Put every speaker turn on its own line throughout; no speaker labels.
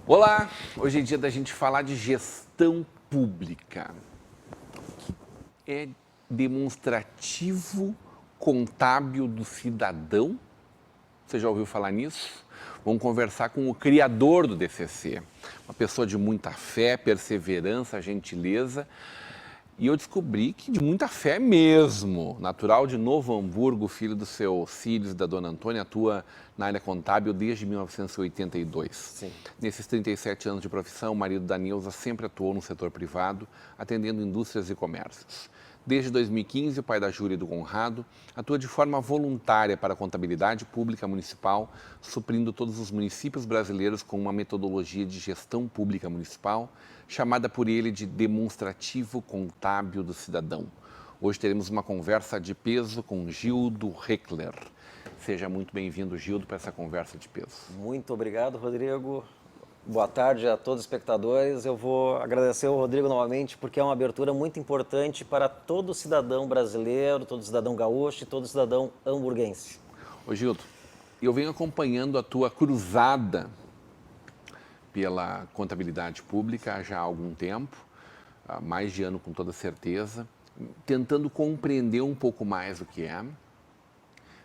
Olá, hoje é dia da gente falar de gestão pública, que é demonstrativo contábil do cidadão. Você já ouviu falar nisso? Vamos conversar com o criador do DCC, uma pessoa de muita fé, perseverança, gentileza. E eu descobri que de muita fé mesmo. Natural de Novo Hamburgo, filho do seu Cílios e da dona Antônia, atua na área contábil desde 1982.
Sim.
Nesses 37 anos de profissão, o marido da Nilza sempre atuou no setor privado, atendendo indústrias e comércios. Desde 2015, o pai da Júlia e do Conrado atua de forma voluntária para a contabilidade pública municipal, suprindo todos os municípios brasileiros com uma metodologia de gestão pública municipal, chamada por ele de demonstrativo contábil do cidadão. Hoje teremos uma conversa de peso com Gildo Heckler. Seja muito bem-vindo, Gildo, para essa conversa de peso.
Muito obrigado, Rodrigo. Boa tarde a todos os espectadores. Eu vou agradecer ao Rodrigo novamente, porque é uma abertura muito importante para todo cidadão brasileiro, todo cidadão gaúcho e todo cidadão hamburguense.
Ô Gildo, eu venho acompanhando a tua cruzada pela contabilidade pública já há algum tempo, há mais de ano com toda certeza, tentando compreender um pouco mais o que é.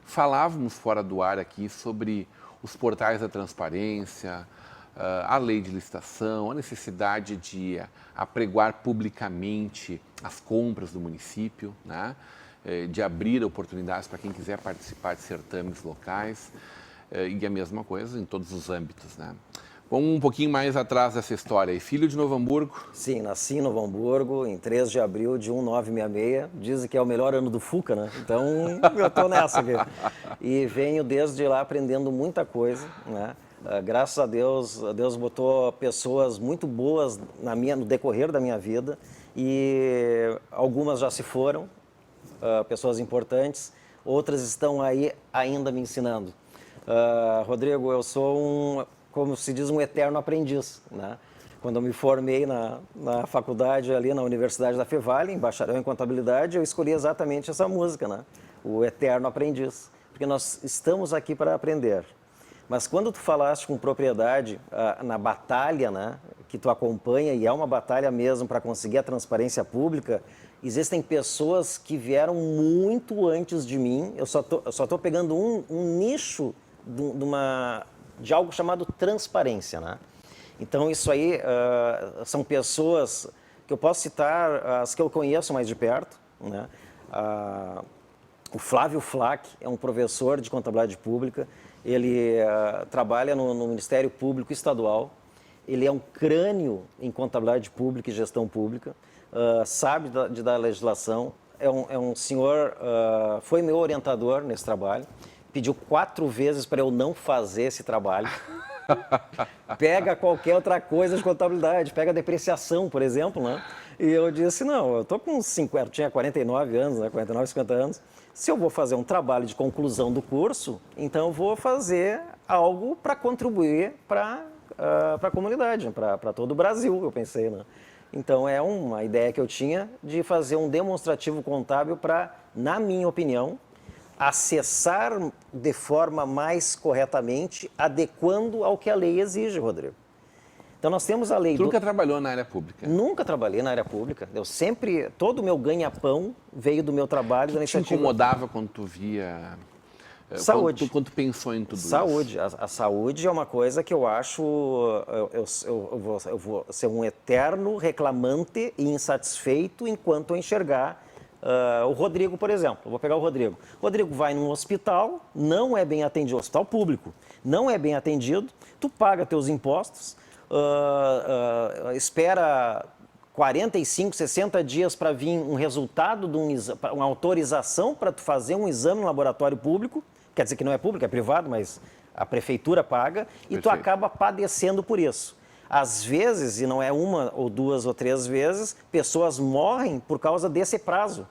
Falávamos fora do ar aqui sobre os portais da transparência, a lei de licitação, a necessidade de apregoar publicamente as compras do município, né? De abrir oportunidades para quem quiser participar de certames locais, e a mesma coisa em todos os âmbitos, né? Vamos um pouquinho mais atrás dessa história aí. Filho de Novo Hamburgo?
Sim, nasci em Novo Hamburgo em 3 de abril de 1966. Dizem que é o melhor ano do Fuca, né? Então eu tô nessa aqui. E venho desde lá aprendendo muita coisa, né? Graças a Deus botou pessoas muito boas no decorrer da minha vida e algumas já se foram, pessoas importantes, outras estão aí ainda me ensinando. Rodrigo, eu sou como se diz, um eterno aprendiz, né? Quando eu me formei na faculdade ali na Universidade da Fevale, em bacharel em contabilidade, eu escolhi exatamente essa música, né? O eterno aprendiz, porque nós estamos aqui para aprender. Mas quando tu falaste com propriedade na batalha, né, que tu acompanha, e é uma batalha mesmo para conseguir a transparência pública, existem pessoas que vieram muito antes de mim. Eu só tô pegando um nicho de algo chamado transparência, né? Então isso aí são pessoas que eu posso citar, as que eu conheço mais de perto, né? O Flávio Flack é um professor de contabilidade pública. Ele trabalha no Ministério Público Estadual, ele é um crânio em contabilidade pública e gestão pública, sabe da legislação, é um senhor, foi meu orientador nesse trabalho, pediu 4 vezes para eu não fazer esse trabalho. Pega qualquer outra coisa de contabilidade, pega a depreciação, por exemplo, né? E eu disse, não, eu tô com 50, tinha 49 anos, né? 49, 50 anos. Se eu vou fazer um trabalho de conclusão do curso, então eu vou fazer algo para contribuir para a comunidade, para todo o Brasil, eu pensei, né? Então é uma ideia que eu tinha de fazer um demonstrativo contábil para, na minha opinião, acessar de forma mais corretamente, adequando ao que a lei exige, Rodrigo. Então nós temos a lei...
Tu nunca trabalhou na área pública?
Nunca trabalhei na área pública. Todo o meu ganha-pão veio do meu trabalho, da iniciativa.
Te incomodava quando tu via...
Saúde.
Quando tu pensou em tudo
saúde.
isso?
A saúde é uma coisa que eu acho... Eu vou ser um eterno reclamante e insatisfeito enquanto eu enxergar o Rodrigo, por exemplo. Eu vou pegar o Rodrigo. O Rodrigo vai num hospital, não é bem atendido, hospital público, não é bem atendido, tu paga teus impostos, espera 45, 60 dias para vir um resultado, uma autorização para tu fazer um exame no laboratório público, quer dizer que não é público, é privado, mas a prefeitura paga, e tu acaba padecendo por isso. Às vezes, e não é uma ou duas ou três vezes, pessoas morrem por causa desse prazo.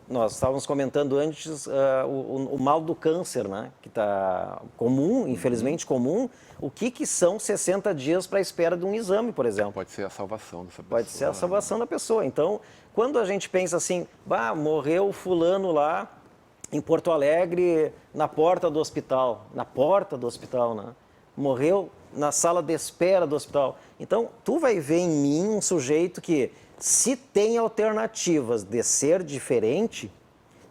Nós estávamos comentando antes o mal do câncer, né? Que está comum, infelizmente comum. O que são 60 dias para a espera de um exame, por exemplo?
Pode ser a salvação dessa pessoa.
Pode ser a salvação da pessoa. Então, quando a gente pensa assim, morreu fulano lá em Porto Alegre, na porta do hospital, né? Morreu na sala de espera do hospital. Então, tu vai ver em mim um sujeito que, se tem alternativas de ser diferente,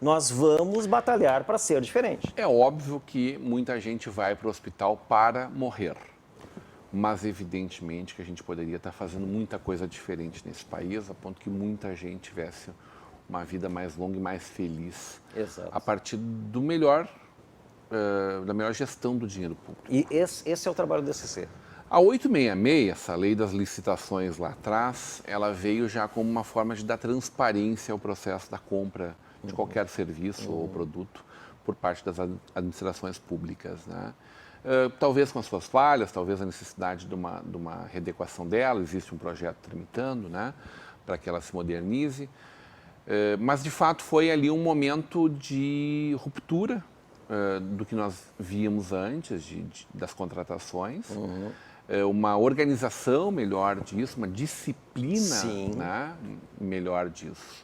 nós vamos batalhar para ser diferente.
É óbvio que muita gente vai para o hospital para morrer, mas evidentemente que a gente poderia estar fazendo muita coisa diferente nesse país, a ponto que muita gente tivesse uma vida mais longa e mais feliz.
Exato.
A partir do melhor, da melhor gestão do dinheiro público.
E esse é o trabalho do DCC.
A 866, essa lei das licitações lá atrás, ela veio já como uma forma de dar transparência ao processo da compra de qualquer serviço ou produto por parte das administrações públicas, né? Talvez com as suas falhas, talvez a necessidade de uma readequação dela, existe um projeto tramitando, né, para que ela se modernize, mas de fato foi ali um momento de ruptura do que nós víamos antes, das contratações, uma organização melhor disso, uma disciplina, né, melhor disso.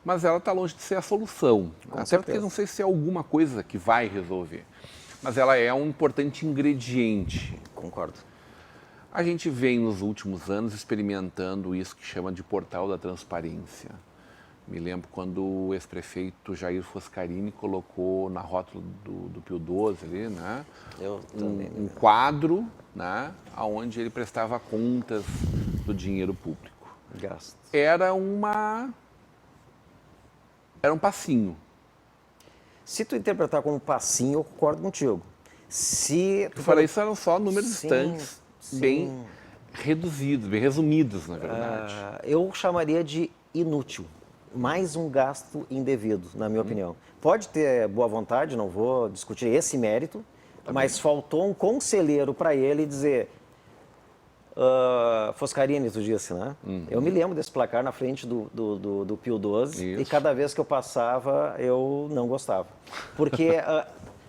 Mas ela está longe de ser a solução. Até porque não sei se é alguma coisa que vai resolver. Mas ela é um importante ingrediente.
Concordo.
A gente vem nos últimos anos experimentando isso que chama de portal da transparência. Me lembro quando o ex-prefeito Jair Foscarini colocou na rótula do Pio XII ali, né, um quadro, né, onde ele prestava contas do dinheiro público.
Gasto.
Era um passinho.
Se tu interpretar como passinho, eu concordo contigo. Se tu
falei, isso eram só números distantes,
sim.
bem reduzidos, bem resumidos, na verdade.
Eu chamaria de inútil. Mais um gasto indevido, na minha opinião. Pode ter boa vontade, não vou discutir esse mérito, mas faltou um conselheiro para ele dizer... Foscarini, tu disse, né? Eu me lembro desse placar na frente do Pio XII. Isso. E cada vez que eu passava, eu não gostava. Porque,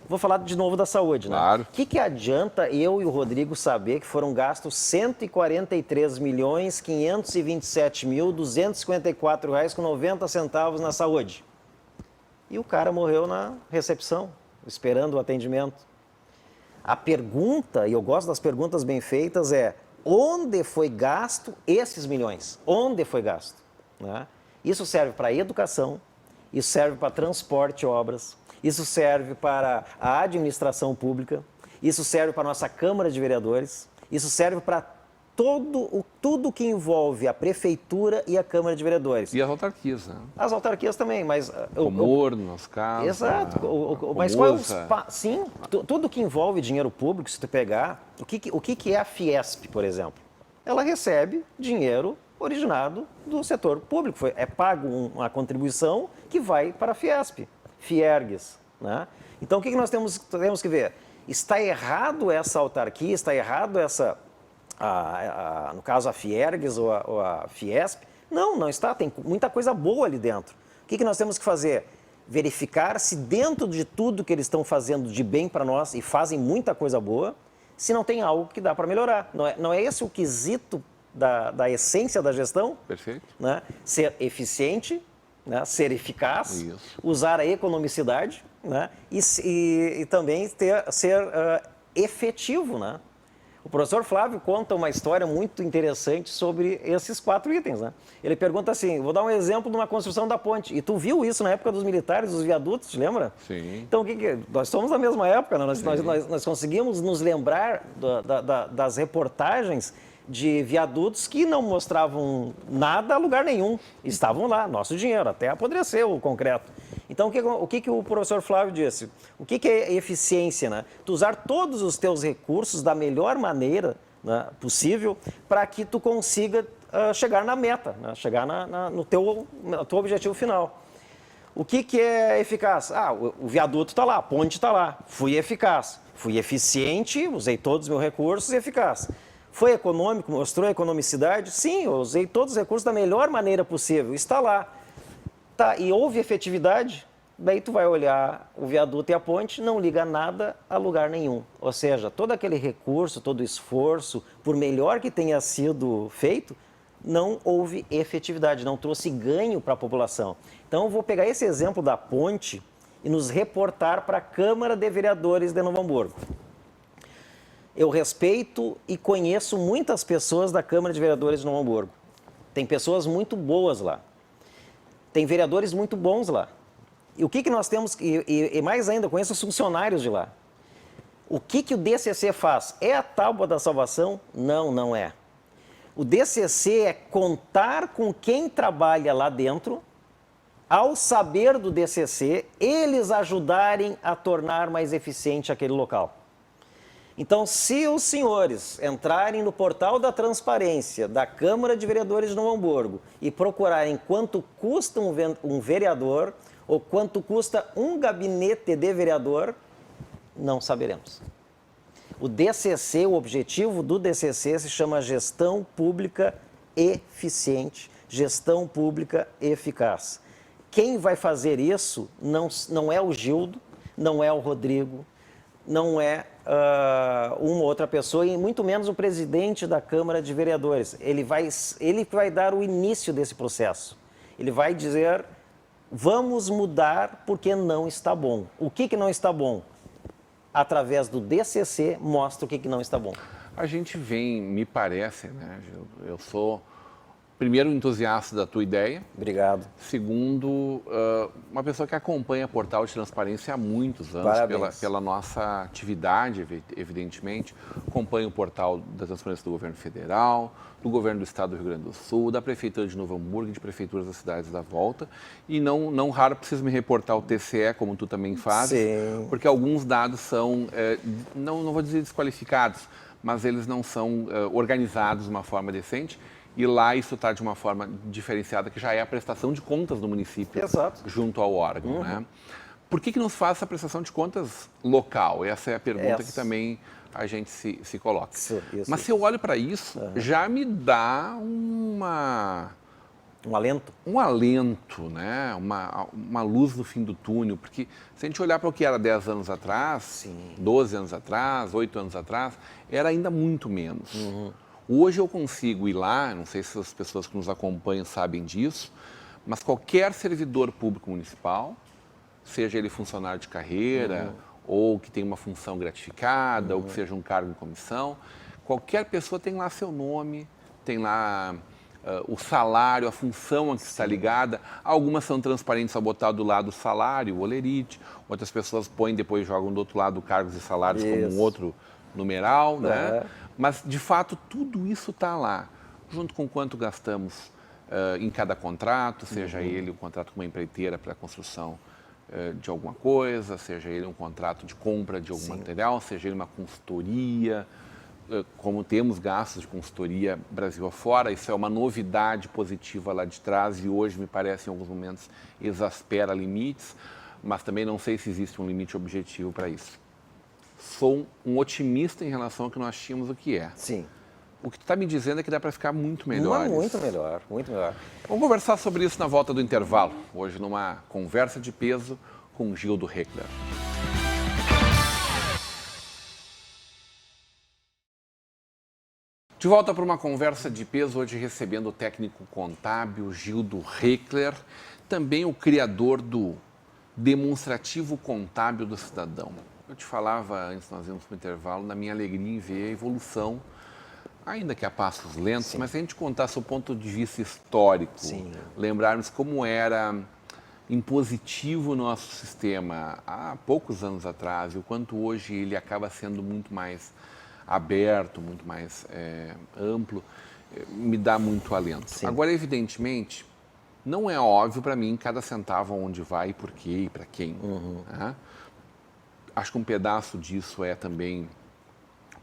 vou falar de novo da saúde, né?
Claro.
O que adianta eu e o Rodrigo saber que foram gastos R$143.527.254,90 na saúde? E o cara morreu na recepção, esperando o atendimento. A pergunta, e eu gosto das perguntas bem feitas, é: onde foi gasto esses milhões? Onde foi gasto? Né? Isso serve para educação, isso serve para transporte e obras, isso serve para a administração pública, isso serve para a nossa Câmara de Vereadores, isso serve para tudo que envolve a Prefeitura e a Câmara de Vereadores.
E as autarquias, né?
As autarquias também, mas...
Comor, no nosso caso.
Exato. Mas qual é o... Sim, tudo que envolve dinheiro público, se tu pegar... O que é a Fiesp, por exemplo? Ela recebe dinheiro originado do setor público. É pago uma contribuição que vai para a Fiesp, Fiergues, né? Então, o que nós temos que ver? Está errado essa autarquia, está errado essa... no caso, a Fiergues ou a Fiesp? Não está. Tem muita coisa boa ali dentro. O que nós temos que fazer? Verificar se dentro de tudo que eles estão fazendo de bem para nós, e fazem muita coisa boa, se não tem algo que dá para melhorar. Não é esse o quesito da essência da gestão?
Perfeito.
Né? Ser eficiente, né? Ser eficaz, usar a economicidade, né? E também ser efetivo, né? O professor Flávio conta uma história muito interessante sobre esses 4 itens, né? Ele pergunta assim, vou dar um exemplo de uma construção da ponte. E tu viu isso na época dos militares, dos viadutos, te lembra?
Sim.
Então, nós somos da mesma época, né? Nós conseguimos nos lembrar das reportagens de viadutos que não mostravam nada a lugar nenhum. Estavam lá, nosso dinheiro, até apodreceu o concreto. Então, o que o professor Flávio disse? O que é eficiência, né? Tu usar todos os teus recursos da melhor maneira, né, possível para que tu consiga chegar na meta, né? Chegar no teu objetivo final. O que é eficaz? O viaduto está lá, a ponte está lá. Fui eficaz, fui eficiente, usei todos os meus recursos e eficaz. Foi econômico, mostrou a economicidade? Sim, eu usei todos os recursos da melhor maneira possível, está lá. Tá, e houve efetividade? Daí tu vai olhar o viaduto e a ponte, não liga nada a lugar nenhum. Ou seja, todo aquele recurso, todo esforço, por melhor que tenha sido feito, não houve efetividade, não trouxe ganho para a população. Então eu vou pegar esse exemplo da ponte e nos reportar para a Câmara de Vereadores de Novo Hamburgo. Eu respeito e conheço muitas pessoas da Câmara de Vereadores de Novo Hamburgo. Tem pessoas muito boas lá. Tem vereadores muito bons lá. E o que nós temos, e mais ainda, eu conheço os funcionários de lá. O que o DCC faz? É a tábua da salvação? Não, não é. O DCC é contar com quem trabalha lá dentro, ao saber do DCC, eles ajudarem a tornar mais eficiente aquele local. Então, se os senhores entrarem no portal da transparência da Câmara de Vereadores de Novo Hamburgo e procurarem quanto custa um vereador ou quanto custa um gabinete de vereador, não saberemos. O DCC, o objetivo do DCC se chama Gestão Pública Eficiente, Gestão Pública Eficaz. Quem vai fazer isso não é o Gildo, não é o Rodrigo, não é uma outra pessoa e muito menos o presidente da Câmara de Vereadores. Ele vai dar o início desse processo. Ele vai dizer, vamos mudar porque não está bom. O que não está bom? Através do DCC, mostra o que não está bom.
A gente vem, me parece, né, Gildo? Eu sou, primeiro, entusiasta da tua ideia.
Obrigado.
Segundo, uma pessoa que acompanha Portal de Transparência há muitos anos, pela nossa atividade, evidentemente. Acompanho o Portal da Transparência do Governo Federal, do Governo do Estado do Rio Grande do Sul, da Prefeitura de Novo Hamburgo e de prefeituras das cidades da volta. E não raro preciso me reportar ao TCE, como tu também fazes,
Sim.
porque alguns dados são, não vou dizer desqualificados, mas eles não são organizados de uma forma decente. E lá isso está de uma forma diferenciada, que já é a prestação de contas do município.
Exato.
Junto ao órgão. Né? Por que não se faz essa prestação de contas local? Essa é a pergunta que também a gente se coloca.
Isso.
Mas se eu olho para isso, já me dá
um alento?
Um alento, né? Uma luz no fim do túnel. Porque se a gente olhar para o que era 10 anos atrás,
Sim.
12 anos atrás, 8 anos atrás, era ainda muito menos. Hoje eu consigo ir lá, não sei se as pessoas que nos acompanham sabem disso, mas qualquer servidor público municipal, seja ele funcionário de carreira, ou que tem uma função gratificada, ou que seja um cargo em comissão, qualquer pessoa tem lá seu nome, tem lá o salário, a função a que está ligada. Algumas são transparentes ao botar do lado o salário, o olerite, outras pessoas põem depois jogam do outro lado cargos e salários como um outro numeral, né? Mas, de fato, tudo isso está lá, junto com quanto gastamos em cada contrato, seja ele um contrato com uma empreiteira para a construção de alguma coisa, seja ele um contrato de compra de algum material, seja ele uma consultoria, como temos gastos de consultoria Brasil afora, isso é uma novidade positiva lá de trás e hoje, me parece, em alguns momentos, exaspera limites, mas também não sei se existe um limite objetivo para isso. Sou um otimista em relação ao que nós tínhamos o que é.
Sim.
O que tu está me dizendo é que dá para ficar muito melhor.
Muito melhor, muito melhor.
Vamos conversar sobre isso na volta do intervalo. Hoje numa conversa de peso com Gildo Heckler. De volta para uma conversa de peso, hoje recebendo o técnico contábil Gildo Heckler, também o criador do demonstrativo contábil do cidadão. Eu te falava, antes nós íamos para o intervalo, na minha alegria em ver a evolução, ainda que a passos lentos, mas se a gente contasse o ponto de vista histórico, lembrarmos como era impositivo o nosso sistema há poucos anos atrás e o quanto hoje ele acaba sendo muito mais aberto, muito mais amplo, me dá muito alento. Agora, evidentemente, não é óbvio para mim cada centavo onde vai, por quê e para quem. Né? Acho que um pedaço disso é também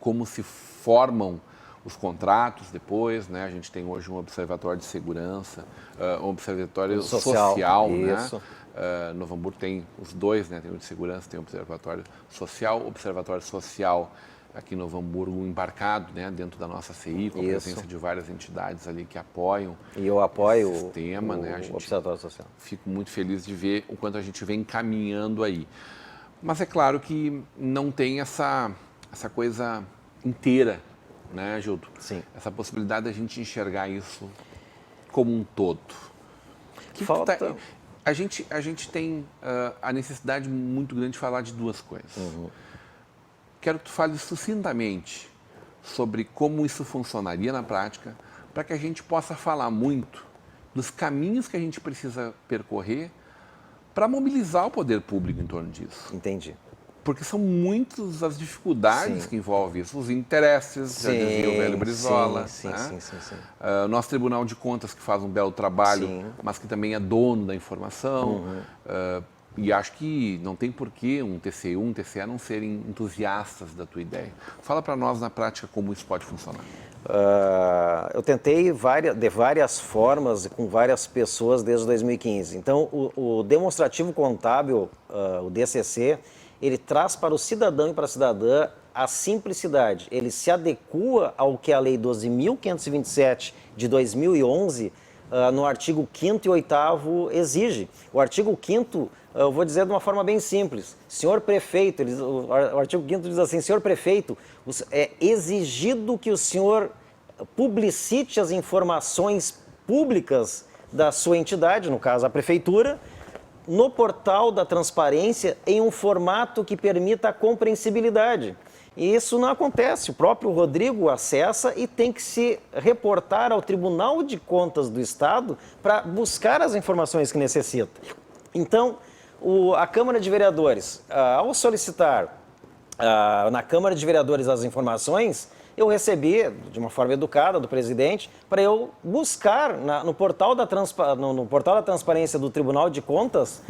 como se formam os contratos depois, né? A gente tem hoje um observatório de segurança, um observatório social, né? Novo Hamburgo tem os dois, né? Tem o de segurança, tem o observatório social aqui em Novo Hamburgo embarcado, né, dentro da nossa CI, com a presença de várias entidades ali que apoiam.
E eu apoio
o sistema, né?
o Observatório Social.
Fico muito feliz de ver o quanto a gente vem caminhando aí. Mas é claro que não tem essa coisa inteira, né, Gildo?
Sim.
Essa possibilidade da gente enxergar isso como um todo. A gente tem a necessidade muito grande de falar de duas coisas. Quero que tu fale sucintamente sobre como isso funcionaria na prática, para que a gente possa falar muito dos caminhos que a gente precisa percorrer para mobilizar o poder público em torno disso.
Entendi.
Porque são muitas as dificuldades que envolvem isso, os interesses, já dizia o velho Brizola.
Sim.
Nosso Tribunal de Contas, que faz um belo trabalho, mas que também é dono da informação. E acho que não tem por que um TCU, um TCE não serem entusiastas da tua ideia. Fala para nós, na prática, como isso pode funcionar.
Eu tentei de várias formas e com várias pessoas desde 2015. Então, o demonstrativo contábil, o DCC, ele traz para o cidadão e para a cidadã a simplicidade. Ele se adequa ao que a Lei 12.527 de 2011, no artigo 5º e 8º, exige. O artigo 5º, eu vou dizer de uma forma bem simples. Senhor prefeito, o artigo 5º diz assim: senhor prefeito, é exigido que o senhor publicite as informações públicas da sua entidade, no caso a prefeitura, no portal da transparência em um formato que permita a compreensibilidade. E isso não acontece. O próprio Rodrigo acessa e tem que se reportar ao Tribunal de Contas do Estado para buscar as informações que necessita. Então, a Câmara de Vereadores, ao solicitar na Câmara de Vereadores as informações, eu recebi, de uma forma educada, do presidente, para eu buscar no portal da transparência do Tribunal de Contas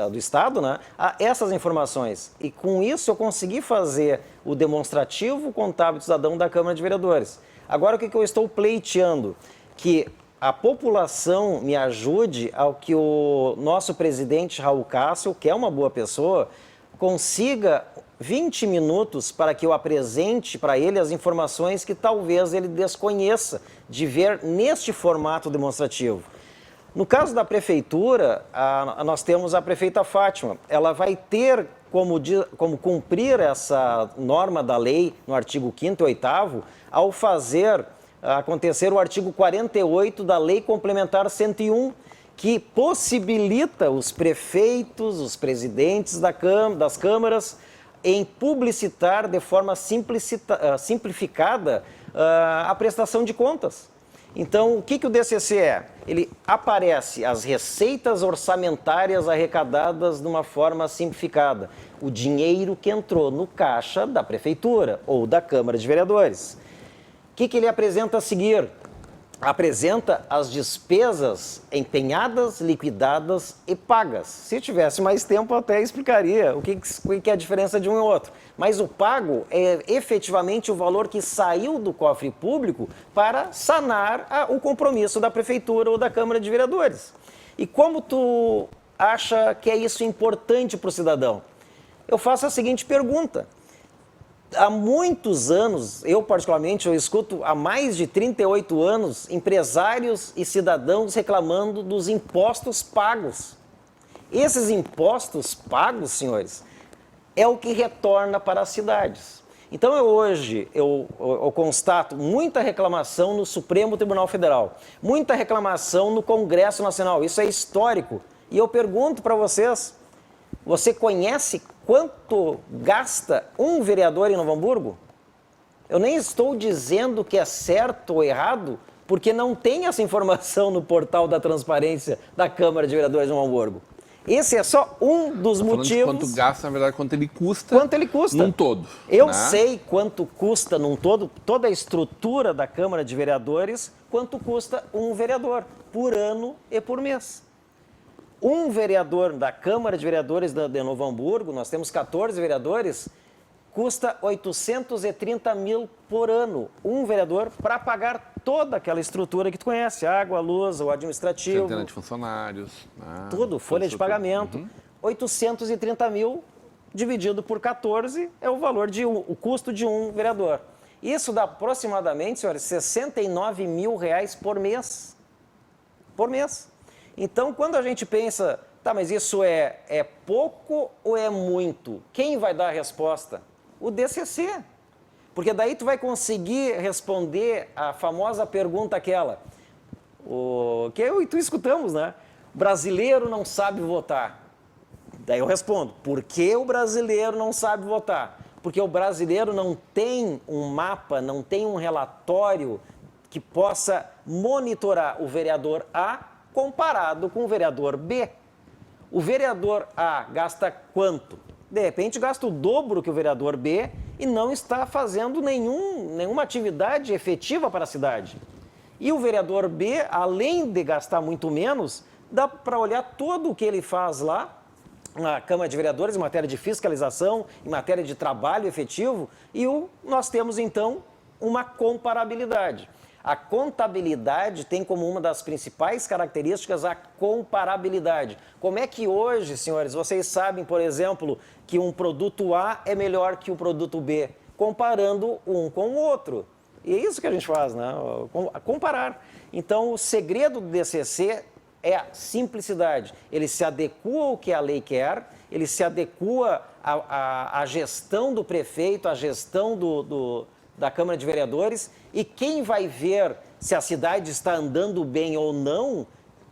do Estado, né, essas informações. E com isso eu consegui fazer o demonstrativo contábil do cidadão da Câmara de Vereadores. Agora o que eu estou pleiteando? Que a população me ajude ao que o nosso presidente Raul Cássio, que é uma boa pessoa, consiga 20 minutos para que eu apresente para ele as informações que talvez ele desconheça de ver neste formato demonstrativo. No caso da prefeitura, nós temos a prefeita Fátima. Ela vai ter como cumprir essa norma da lei no artigo 5º e 8º ao fazer acontecer o artigo 48 da Lei Complementar 101, que possibilita os prefeitos, os presidentes das câmaras, em publicitar de forma simplificada a prestação de contas. Então, o que o DCC é? Ele aparece as receitas orçamentárias arrecadadas de uma forma simplificada. O dinheiro que entrou no caixa da prefeitura ou da Câmara de Vereadores. O que ele apresenta a seguir? Apresenta as despesas empenhadas, liquidadas e pagas. Se tivesse mais tempo, eu até explicaria o que é a diferença de um e outro. Mas o pago é efetivamente o valor que saiu do cofre público para sanar o compromisso da prefeitura ou da Câmara de Vereadores. E como tu acha que é isso importante para o cidadão? Eu faço a seguinte pergunta. Há muitos anos, eu particularmente, eu escuto há mais de 38 anos empresários e cidadãos reclamando dos impostos pagos. Esses impostos pagos, senhores, é o que retorna para as cidades. Então hoje eu constato muita reclamação no Supremo Tribunal Federal, muita reclamação no Congresso Nacional, isso é histórico. E eu pergunto para vocês, você conhece quanto gasta um vereador em Novo Hamburgo? Eu nem estou dizendo que é certo ou errado, porque não tem essa informação no portal da transparência da Câmara de Vereadores de Novo Hamburgo. Esse é só um dos motivos.
Quanto gasta, na verdade, quanto ele custa.
Quanto ele custa.
Num todo.
Eu sei quanto custa num todo, toda a estrutura da Câmara de Vereadores, quanto custa um vereador, por ano e por mês. Um vereador da Câmara de Vereadores de Novo Hamburgo, nós temos 14 vereadores, custa 830 mil por ano. Um vereador para pagar toda aquela estrutura que tu conhece, água, luz, o administrativo.
Centena de funcionários.
Tudo, folha de pagamento. 830 mil dividido por 14 é o valor o custo de um vereador. Isso dá aproximadamente, senhores, R$69 mil por mês. Por mês. Então, quando a gente pensa, tá, mas isso é pouco ou é muito? Quem vai dar a resposta? O DCC. Porque daí tu vai conseguir responder a famosa pergunta aquela, que eu e tu escutamos, né? O brasileiro não sabe votar. Daí eu respondo, por que o brasileiro não sabe votar? Porque o brasileiro não tem um mapa, não tem um relatório que possa monitorar o vereador A comparado com o vereador B. O vereador A gasta quanto? De repente gasta o dobro que o vereador B e não está fazendo nenhuma atividade efetiva para a cidade. E o vereador B, além de gastar muito menos, dá para olhar tudo o que ele faz lá na Câmara de Vereadores em matéria de fiscalização, em matéria de trabalho efetivo, e nós temos então uma comparabilidade. A contabilidade tem como uma das principais características a comparabilidade. Como é que hoje, senhores, vocês sabem, por exemplo, que um produto A é melhor que o produto B, comparando um com o outro? E é isso que a gente faz, né? Comparar. Então, o segredo do DCC é a simplicidade. Ele se adequa ao que a lei quer, ele se adequa à gestão do prefeito, à gestão da Câmara de Vereadores, e quem vai ver se a cidade está andando bem ou não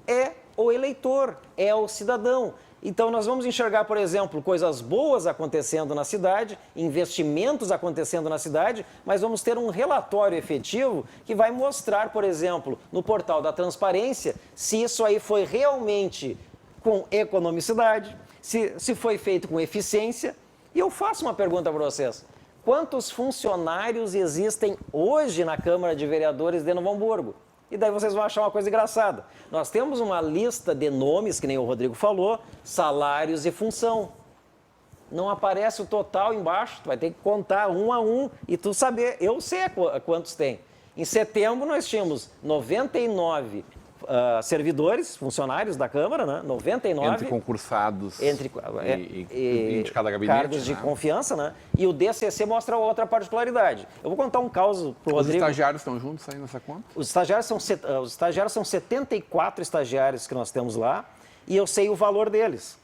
é o eleitor, é o cidadão. Então, nós vamos enxergar, por exemplo, coisas boas acontecendo na cidade, investimentos acontecendo na cidade, mas vamos ter um relatório efetivo que vai mostrar, por exemplo, no portal da transparência, se isso aí foi realmente com economicidade, se foi feito com eficiência. E eu faço uma pergunta para vocês. Quantos funcionários existem hoje na Câmara de Vereadores de Novo Hamburgo? E daí vocês vão achar uma coisa engraçada. Nós temos uma lista de nomes, que nem o Rodrigo falou, salários e função. Não aparece o total embaixo, tu vai ter que contar um a um e tu saber. Eu sei quantos tem. Em setembro nós tínhamos 99 servidores, funcionários da Câmara, né? 99.
Entre concursados e de cada gabinete.
Cargos de confiança, né? E o DCC mostra outra particularidade. Eu vou contar um caso para o Rodrigo.
Os estagiários estão juntos aí nessa conta?
Os estagiários são 74 estagiários que nós temos lá e eu sei o valor deles.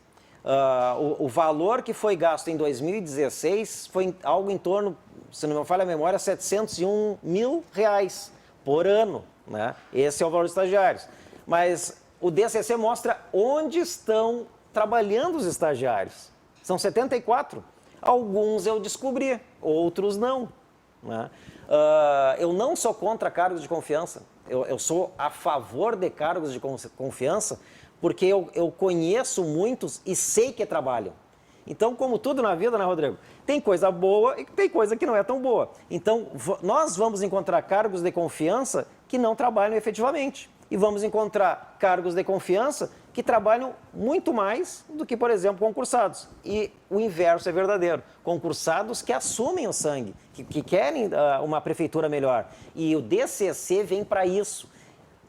O valor que foi gasto em 2016 foi algo em torno, se não me falha a memória, R$701 mil por ano. Né? Esse é o valor dos estagiários. Mas o DCC mostra onde estão trabalhando os estagiários. São 74. Alguns eu descobri, outros não. Né? Eu não sou contra cargos de confiança. Eu sou a favor de cargos de confiança porque eu conheço muitos e sei que trabalham. Então, como tudo na vida, né, Rodrigo? Tem coisa boa e tem coisa que não é tão boa. Então, nós vamos encontrar cargos de confiança que não trabalham efetivamente. E vamos encontrar cargos de confiança que trabalham muito mais do que, por exemplo, concursados. E o inverso é verdadeiro. Concursados que assumem o sangue, que querem uma prefeitura melhor. E o DCC vem para isso.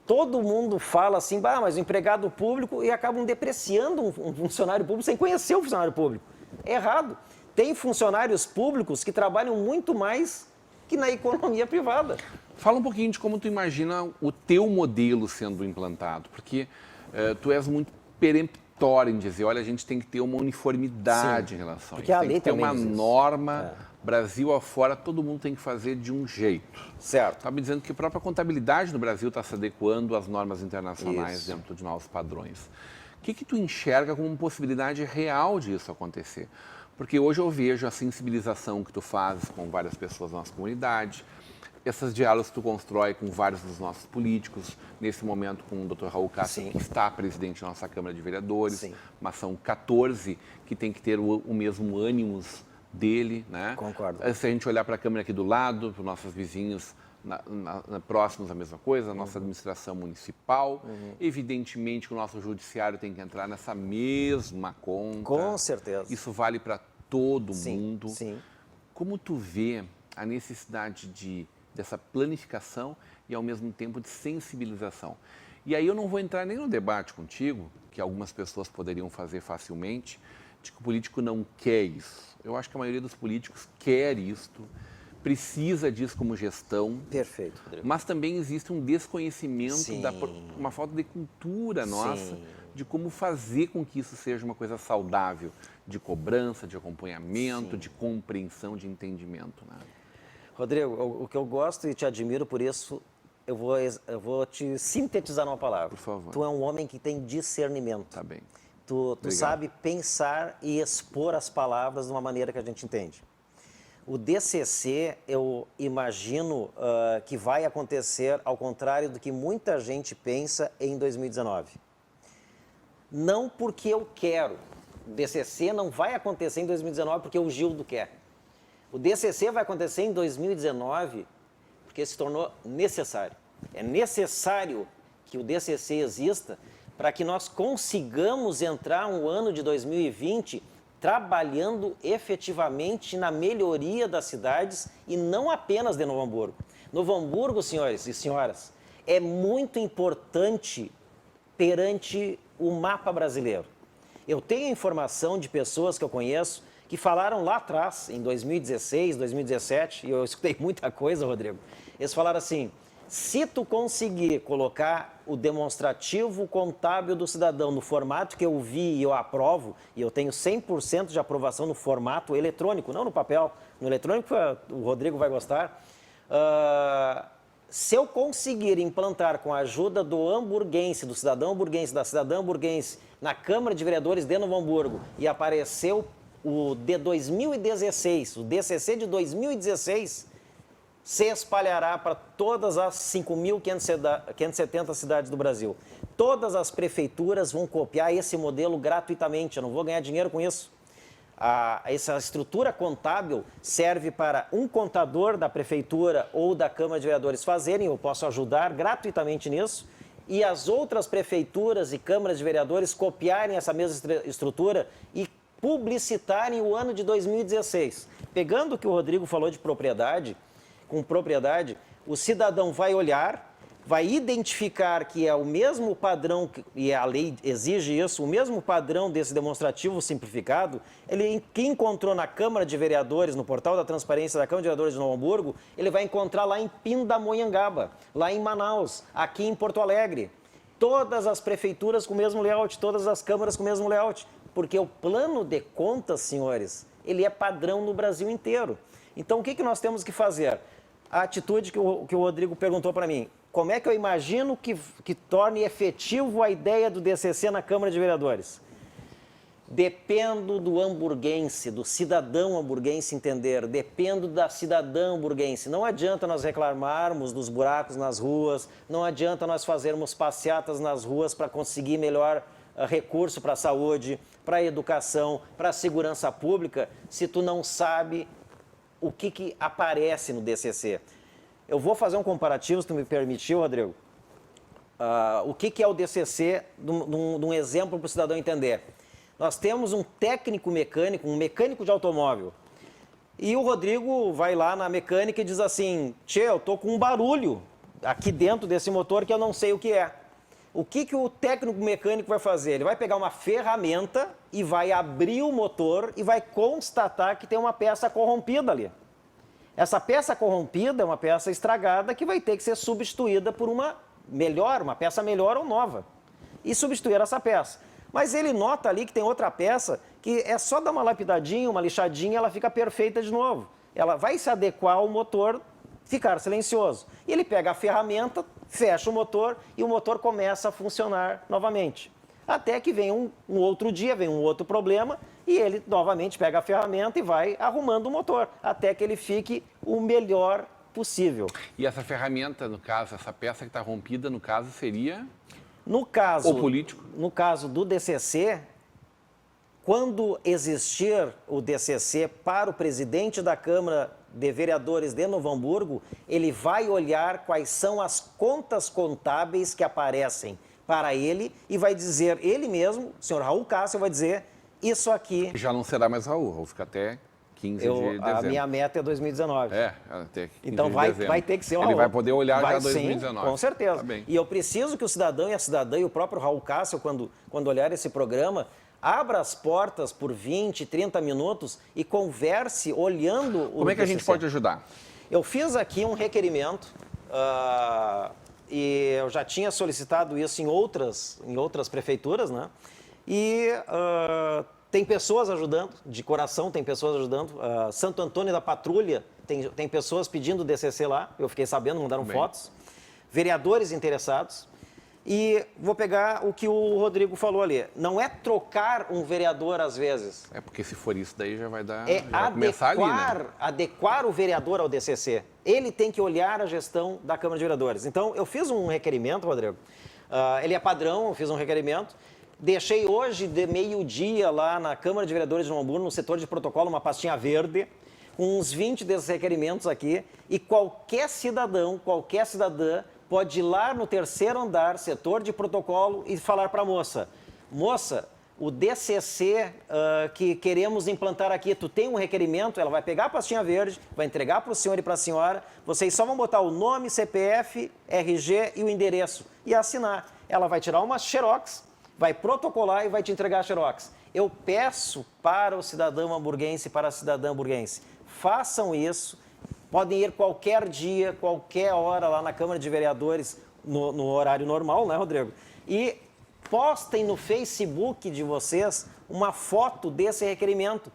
Todo mundo fala assim, mas o empregado público, e acabam depreciando um funcionário público sem conhecer o funcionário público. É errado. Tem funcionários públicos que trabalham muito mais que na economia privada.
Fala um pouquinho de como tu imagina o teu modelo sendo implantado, porque tu és muito peremptório em dizer, olha, a gente tem que ter uma uniformidade. Sim, em relação a isso. Tem que ter uma norma, Brasil afora, todo mundo tem que fazer de um jeito.
Certo.
Estava me dizendo que a própria contabilidade no Brasil está se adequando às normas internacionais dentro de novos padrões. O que tu enxerga como uma possibilidade real disso acontecer? Porque hoje eu vejo a sensibilização que tu fazes com várias pessoas da nossa comunidade, esses diálogos que tu constrói com vários dos nossos políticos, nesse momento com o Dr. Raul Castro, que está presidente da nossa Câmara de Vereadores, mas são 14 que tem que ter o mesmo ânimos dele, né?
Concordo.
Se a gente olhar para a Câmara aqui do lado, para os nossos vizinhos próximos, a mesma coisa, a nossa administração municipal, evidentemente que o nosso judiciário tem que entrar nessa mesma conta.
Com certeza.
Isso vale para todo mundo.
Sim.
Como tu vê a necessidade dessa planificação e, ao mesmo tempo, de sensibilização? E aí eu não vou entrar nem no debate contigo, que algumas pessoas poderiam fazer facilmente, de que o político não quer isso. Eu acho que a maioria dos políticos quer isto, precisa disso como gestão.
Perfeito, Rodrigo.
Mas também existe um desconhecimento,
Sim.
uma falta de cultura nossa,
Sim.
de como fazer com que isso seja uma coisa saudável, de cobrança, de acompanhamento,
Sim.
de compreensão, de entendimento. Né?
Rodrigo, o que eu gosto e te admiro por isso, eu vou te sintetizar numa palavra.
Por favor.
Tu é um homem que tem discernimento.
Tá bem.
Tu sabe pensar e expor as palavras de uma maneira que a gente entende. O DCC, eu imagino que vai acontecer ao contrário do que muita gente pensa em 2019. Não porque eu quero. O DCC não vai acontecer em 2019 porque o Gildo quer. O DCC vai acontecer em 2019 porque se tornou necessário. É necessário que o DCC exista para que nós consigamos entrar um ano de 2020 trabalhando efetivamente na melhoria das cidades e não apenas de Novo Hamburgo. Novo Hamburgo, senhores e senhoras, é muito importante perante o mapa brasileiro. Eu tenho informação de pessoas que eu conheço que falaram lá atrás, em 2016, 2017, e eu escutei muita coisa, Rodrigo, eles falaram assim: se tu conseguir colocar o demonstrativo contábil do cidadão no formato que eu vi e eu aprovo, e eu tenho 100% de aprovação no formato eletrônico, não no papel, no eletrônico o Rodrigo vai gostar, se eu conseguir implantar com a ajuda do hamburguense, do cidadão hamburguense, da cidadã hamburguense, na Câmara de Vereadores de Novo Hamburgo, e apareceu o de 2016, o DCC de 2016, se espalhará para todas as 5.570 cidades do Brasil. Todas as prefeituras vão copiar esse modelo gratuitamente, eu não vou ganhar dinheiro com isso. Essa estrutura contábil serve para um contador da prefeitura ou da Câmara de Vereadores fazerem, eu posso ajudar gratuitamente nisso, e as outras prefeituras e câmaras de vereadores copiarem essa mesma estrutura e publicitarem o ano de 2016. Pegando o que o Rodrigo falou de propriedade, com propriedade, o cidadão vai olhar, vai identificar que é o mesmo padrão, e a lei exige isso, o mesmo padrão desse demonstrativo simplificado, ele que encontrou na Câmara de Vereadores, no portal da transparência da Câmara de Vereadores de Novo Hamburgo, ele vai encontrar lá em Pindamonhangaba, lá em Manaus, aqui em Porto Alegre. Todas as prefeituras com o mesmo layout, todas as câmaras com o mesmo layout, porque o plano de contas, senhores, ele é padrão no Brasil inteiro. Então, o que nós temos que fazer? A atitude que o Rodrigo perguntou para mim, como é que eu imagino que torne efetivo a ideia do DCC na Câmara de Vereadores? Dependo do hamburguense, do cidadão hamburguense entender, dependo da cidadã hamburguense. Não adianta nós reclamarmos dos buracos nas ruas, não adianta nós fazermos passeatas nas ruas para conseguir melhor recurso para a saúde, para a educação, para a segurança pública, se tu não sabe o que aparece no DCC. Eu vou fazer um comparativo, se tu me permitiu, Rodrigo. O que é o DCC, de um exemplo para o cidadão entender. Nós temos um técnico mecânico, um mecânico de automóvel, e o Rodrigo vai lá na mecânica e diz assim: tchê, eu tô com um barulho aqui dentro desse motor que eu não sei o que é. O que o técnico mecânico vai fazer? Ele vai pegar uma ferramenta e vai abrir o motor e vai constatar que tem uma peça corrompida ali. Essa peça corrompida é uma peça estragada que vai ter que ser substituída por uma peça melhor ou nova. E substituir essa peça. Mas ele nota ali que tem outra peça que é só dar uma lapidadinha, uma lixadinha, ela fica perfeita de novo. Ela vai se adequar ao motor ficar silencioso. E ele pega a ferramenta, fecha o motor e o motor começa a funcionar novamente. Até que vem um outro dia, vem um outro problema e ele novamente pega a ferramenta e vai arrumando o motor, até que ele fique o melhor possível.
E essa ferramenta, no caso, essa peça que está rompida, no caso, seria
o
político?
No caso do DCC, quando existir o DCC para o presidente da Câmara de Vereadores de Novo Hamburgo, ele vai olhar quais são as contas contábeis que aparecem para ele e vai dizer, ele mesmo, o senhor Raul Cássio, vai dizer, isso aqui...
Já não será mais Raul fica até 15 de dezembro.
A minha meta é 2019.
Até 15
então
de
vai
dezembro.
Ter que ser o Raul.
Ele vai poder olhar já 2019.
Sim, com certeza.
Tá bem.
E eu preciso que o cidadão e a cidadã e o próprio Raul Cássio, quando olhar esse programa, abra as portas por 20, 30 minutos e converse olhando o
Como é que a gente
DCC.
pode ajudar?
Eu fiz aqui um requerimento e eu já tinha solicitado isso em outras prefeituras, né? E tem pessoas ajudando, de coração tem pessoas ajudando. Santo Antônio da Patrulha tem pessoas pedindo DCC lá, eu fiquei sabendo, mandaram fotos. Vereadores interessados. E vou pegar o que o Rodrigo falou ali. Não é trocar um vereador às vezes.
É porque se for isso daí já vai dar.
É
já vai começar ali, né?
adequar o vereador ao DCC. Ele tem que olhar a gestão da Câmara de Vereadores. Então, eu fiz um requerimento, Rodrigo. Ele é padrão, eu fiz um requerimento. Deixei hoje de meio-dia lá na Câmara de Vereadores de Novo Hamburgo, no setor de protocolo, uma pastinha verde, com uns 20 desses requerimentos aqui. E qualquer cidadão, qualquer cidadã pode ir lá no terceiro andar, setor de protocolo, e falar para a moça: moça, o DCC que queremos implantar aqui, tu tem um requerimento? Ela vai pegar a pastinha verde, vai entregar para o senhor e para a senhora, vocês só vão botar o nome, CPF, RG e o endereço e assinar. Ela vai tirar uma xerox, vai protocolar e vai te entregar a xerox. Eu peço para o cidadão hamburguense, para a cidadã hamburguense, façam isso. Podem ir qualquer dia, qualquer hora lá na Câmara de Vereadores, no horário normal, né, Rodrigo? E postem no Facebook de vocês uma foto desse requerimento.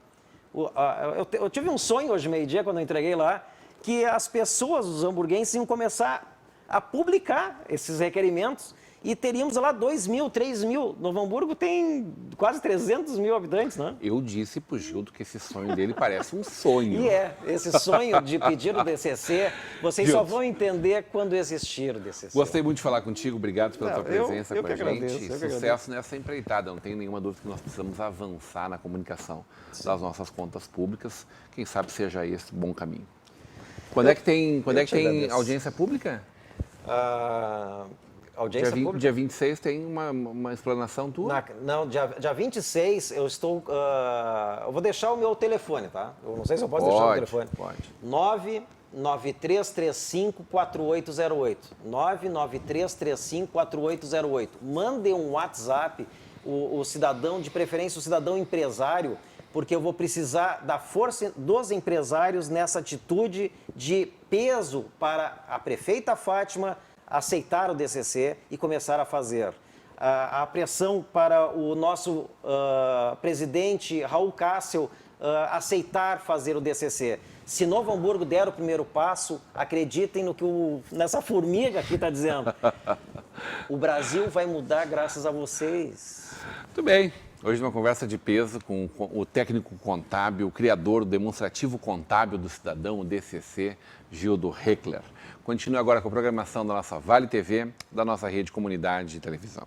Eu tive um sonho hoje, meio-dia, quando eu entreguei lá, que as pessoas, os hamburguenses, iam começar a publicar esses requerimentos e teríamos lá 2 mil, 3 mil. Novo Hamburgo tem quase 300 mil habitantes, né?
Eu disse pro Gildo que esse sonho dele parece um sonho.
E esse sonho de pedir o DCC, vocês
Gildo,
só vão entender quando existir o DCC.
Gostei muito de falar contigo, obrigado pela tua presença
eu
com
que
a gente.
agradeço,
Sucesso nessa empreitada, não tenho nenhuma dúvida que nós precisamos avançar na comunicação das nossas contas públicas. Quem sabe seja esse bom caminho. Quando é que tem audiência pública?
Audiência pública?
Dia 26 tem uma explanação tua?
Não, dia 26 eu estou... eu vou deixar o meu telefone, tá? Eu não sei se eu posso deixar o telefone.
Pode.
99335-4808. 99335-4808. Mandem um WhatsApp, o cidadão, de preferência o cidadão empresário, porque eu vou precisar da força dos empresários nessa atitude de peso para a prefeita Fátima aceitar o DCC e começar a fazer. A pressão para o nosso presidente Raul Cássio aceitar fazer o DCC. Se Novo Hamburgo der o primeiro passo, acreditem no que nessa formiga aqui está dizendo. O Brasil vai mudar graças a vocês.
Muito bem. Hoje uma conversa de peso com o técnico contábil, o criador do demonstrativo contábil do cidadão, o DCC, Gildo Heckler. Continue agora com a programação da nossa Vale TV, da nossa rede Comunidade de Televisão.